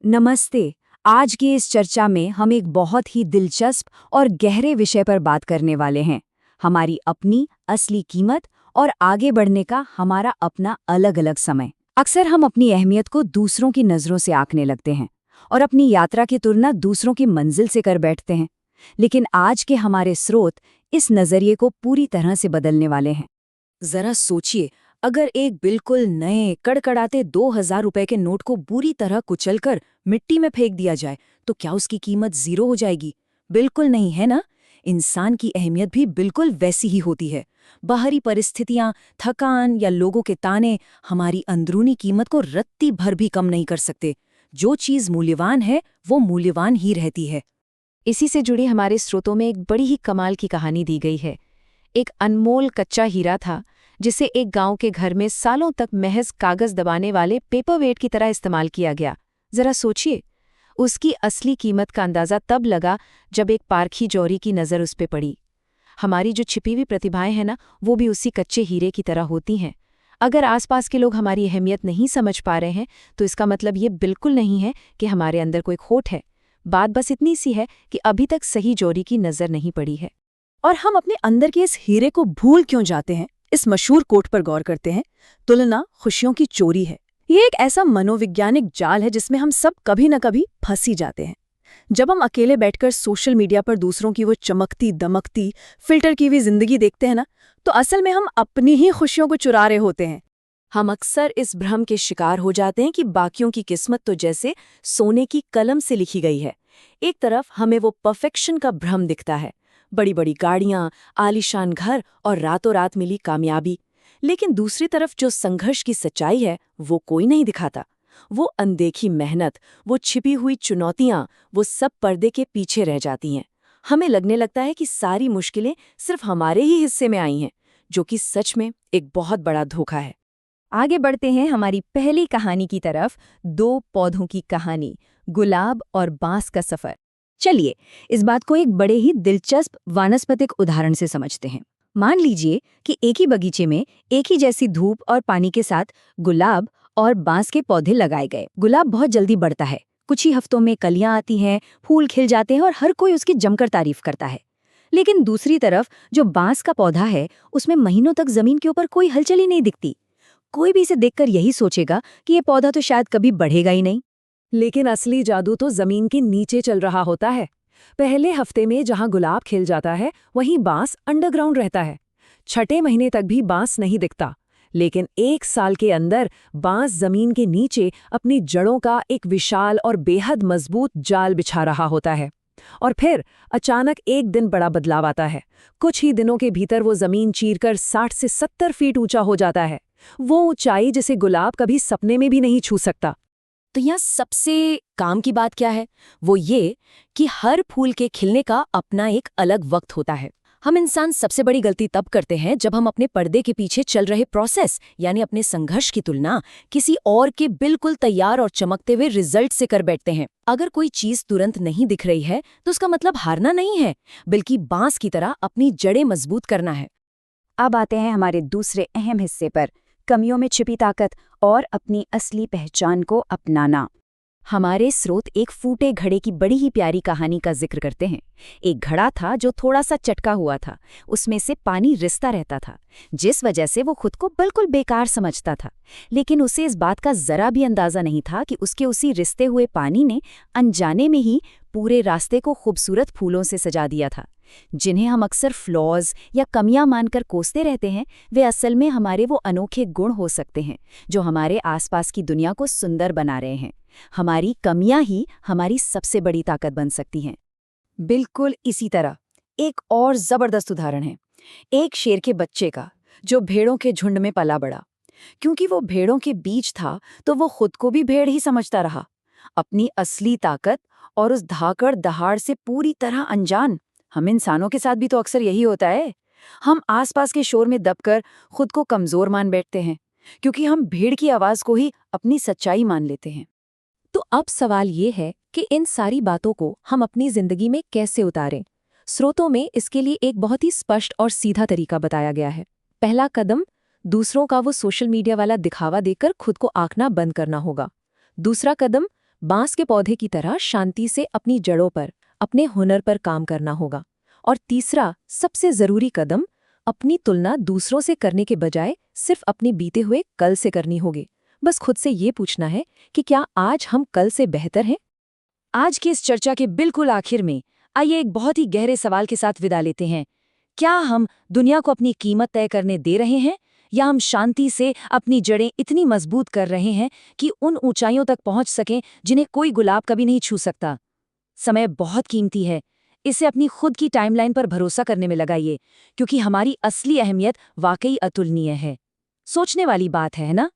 नमस्ते। आज की इस चर्चा में हम एक बहुत ही दिलचस्प और गहरे विषय पर बात करने वाले हैं। हमारी अपनी असली कीमत और आगे बढ़ने का हमारा अपना अलग-अलग समय। अक्सर हम अपनी अहमियत को दूसरों की नज़रों से आंकने लगते हैं और अपनी यात्रा की तुलना दूसरों की मंजिल से कर बैठते हैं। लेकिन आज के हमारे स्रोत इस नज़रिए को पूरी तरह से बदलने वाले हैं। जरा सोचिए, अगर एक बिल्कुल नए कड़कड़ाते 2000 रुपए के नोट को बुरी तरह कुचलकर मिट्टी में फेंक दिया जाए तो क्या उसकी कीमत जीरो हो जाएगी? बिल्कुल नहीं, है ना? इंसान की अहमियत भी बिल्कुल वैसी ही होती है। बाहरी परिस्थितियां, थकान या लोगों के ताने हमारी अंदरूनी कीमत को रत्ती भर भी कम नहीं कर सकते। जो चीज मूल्यवान है वो मूल्यवान ही रहती है। इसी से जुड़ी हमारे स्रोतों में एक बड़ी ही कमाल की कहानी दी गई है। एक अनमोल कच्चा हीरा था जिसे एक गांव के घर में सालों तक महज कागज दबाने वाले पेपरवेट की तरह इस्तेमाल किया गया। जरा सोचिए, उसकी असली कीमत का अंदाजा तब लगा जब एक पारखी जौहरी की नज़र उस पे पड़ी। हमारी जो छिपी हुई प्रतिभाएं हैं ना, वो भी उसी कच्चे हीरे की तरह होती हैं। अगर आसपास के लोग हमारी अहमियत नहीं समझ पा रहे हैं तो इसका मतलब ये बिल्कुल नहीं है कि हमारे अंदर कोई खोट है। बात बस इतनी सी है कि अभी तक सही जौहरी की नज़र नहीं पड़ी है। और हम अपने अंदर के इस हीरे को भूल क्यों जाते हैं? इस मशहूर कोट पर गौर करते हैं, तुलना खुशियों की चोरी है। ये एक ऐसा मनोवैज्ञानिक जाल है जिसमें हम सब कभी न कभी फंस ही जाते हैं। जब हम अकेले बैठकर सोशल मीडिया पर दूसरों की वो चमकती दमकती फिल्टर की हुई जिंदगी देखते हैं ना, तो असल में हम अपनी ही खुशियों को चुरा रहे होते हैं। हम अक्सर इस भ्रम के शिकार हो जाते हैं कि बाकियों की किस्मत तो जैसे सोने की कलम से लिखी गई है। एक तरफ हमें वो परफेक्शन का भ्रम दिखता है, बड़ी बड़ी गाड़ियां, आलीशान घर और रातों रात मिली कामयाबी। लेकिन दूसरी तरफ जो संघर्ष की सच्चाई है वो कोई नहीं दिखाता। वो अनदेखी मेहनत, वो छिपी हुई चुनौतियां, वो सब पर्दे के पीछे रह जाती हैं। हमें लगने लगता है कि सारी मुश्किलें सिर्फ हमारे ही हिस्से में आई हैं, जो कि सच में एक बहुत बड़ा धोखा है। आगे बढ़ते हैं हमारी पहली कहानी की तरफ, दो पौधों की कहानी, गुलाब और बांस का सफर। चलिए इस बात को एक बड़े ही दिलचस्प वानस्पतिक उदाहरण से समझते हैं। मान लीजिए कि एक ही बगीचे में एक ही जैसी धूप और पानी के साथ गुलाब और बांस के पौधे लगाए गए। गुलाब बहुत जल्दी बढ़ता है, कुछ ही हफ्तों में कलियां आती हैं, फूल खिल जाते हैं और हर कोई उसकी जमकर तारीफ करता है। लेकिन दूसरी तरफ जो बांस का पौधा है, उसमें महीनों तक जमीन के ऊपर कोई हलचल ही नहीं दिखती। कोई भी इसे देखकर यही सोचेगा कि ये पौधा तो शायद कभी बढ़ेगा ही नहीं। लेकिन असली जादू तो जमीन के नीचे चल रहा होता है। पहले हफ्ते में जहां गुलाब खिल जाता है वहीं बांस अंडरग्राउंड रहता है। छठे महीने तक भी बांस नहीं दिखता। लेकिन एक साल के अंदर बांस जमीन के नीचे अपनी जड़ों का एक विशाल और बेहद मजबूत जाल बिछा रहा होता है। और फिर अचानक एक दिन बड़ा बदलाव आता है। कुछ ही दिनों के भीतर वो जमीन चीरकर 60 से 70 फीट ऊंचा हो जाता है। वो ऊंचाई जिसे गुलाब कभी सपने में भी नहीं छू सकता। तो यहाँ सबसे काम की बात क्या है? वो ये कि हर फूल के खिलने का अपना एक अलग वक्त होता है। हम इंसान सबसे बड़ी गलती तब करते हैं जब हम अपने पर्दे के पीछे चल रहे प्रोसेस यानी अपने संघर्ष की तुलना किसी और के बिल्कुल तैयार और चमकते हुए रिजल्ट से कर बैठते हैं। अगर कोई चीज तुरंत नहीं दिख रही है तो उसका मतलब हारना नहीं है, बल्कि बांस की तरह अपनी जड़ें मजबूत करना है। अब आते हैं हमारे दूसरे अहम हिस्से पर, कमियों में छिपी ताकत और अपनी असली पहचान को अपनाना। हमारे स्रोत एक फूटे घड़े की बड़ी ही प्यारी कहानी का जिक्र करते हैं। एक घड़ा था जो थोड़ा सा चटका हुआ था, उसमें से पानी रिसता रहता था, जिस वजह से वो खुद को बिल्कुल बेकार समझता था। लेकिन उसे इस बात का जरा भी अंदाजा नहीं था कि उसके उसी रिसते हुए पानी ने अनजाने में ही पूरे रास्ते को खूबसूरत फूलों से सजा दिया था। जिन्हें हम अक्सर फ्लॉज या कमियां मानकर कोसते रहते हैं, वे असल में हमारे वो अनोखे गुण हो सकते हैं जो हमारे आसपास की दुनिया को सुंदर बना रहे हैं। हमारी कमियां ही हमारी सबसे बड़ी ताकत बन सकती हैं। बिल्कुल इसी तरह एक और जबरदस्त उदाहरण है एक शेर के बच्चे का, जो भेड़ों के झुंड में पला बड़ा। क्योंकि वो भेड़ों के बीच था तो वो खुद को भी भेड़ ही समझता रहा, अपनी असली ताकत और उस धाकड़ दहाड़ से पूरी तरह अनजान। हम इंसानों के साथ भी तो अक्सर यही होता है। हम आसपास के शोर में दबकर खुद को कमजोर मान बैठते हैं, क्योंकि हम भीड़ की आवाज को ही अपनी सच्चाई मान लेते हैं। तो अब सवाल ये है कि इन सारी बातों को हम अपनी जिंदगी में कैसे उतारें। स्रोतों में इसके लिए एक बहुत ही स्पष्ट और सीधा तरीका बताया गया है। पहला कदम, दूसरों का वो सोशल मीडिया वाला दिखावा देखकर खुद को आंकना बंद करना होगा। दूसरा कदम, बांस के पौधे की तरह शांति से अपनी जड़ों पर, अपने हुनर पर काम करना होगा। और तीसरा, सबसे जरूरी कदम, अपनी तुलना दूसरों से करने के बजाय सिर्फ अपने बीते हुए कल से करनी होगी। बस खुद से ये पूछना है कि क्या आज हम कल से बेहतर हैं? आज की इस चर्चा के बिल्कुल आखिर में आइए एक बहुत ही गहरे सवाल के साथ विदा लेते हैं। क्या हम दुनिया को अपनी कीमत तय करने दे रहे हैं, या हम शांति से अपनी जड़ें इतनी मजबूत कर रहे हैं कि उन ऊंचाइयों तक पहुंच सकें जिन्हें कोई गुलाब कभी नहीं छू सकता? समय बहुत कीमती है, इसे अपनी खुद की टाइमलाइन पर भरोसा करने में लगाइए, क्योंकि हमारी असली अहमियत वाकई अतुलनीय है। सोचने वाली बात है ना?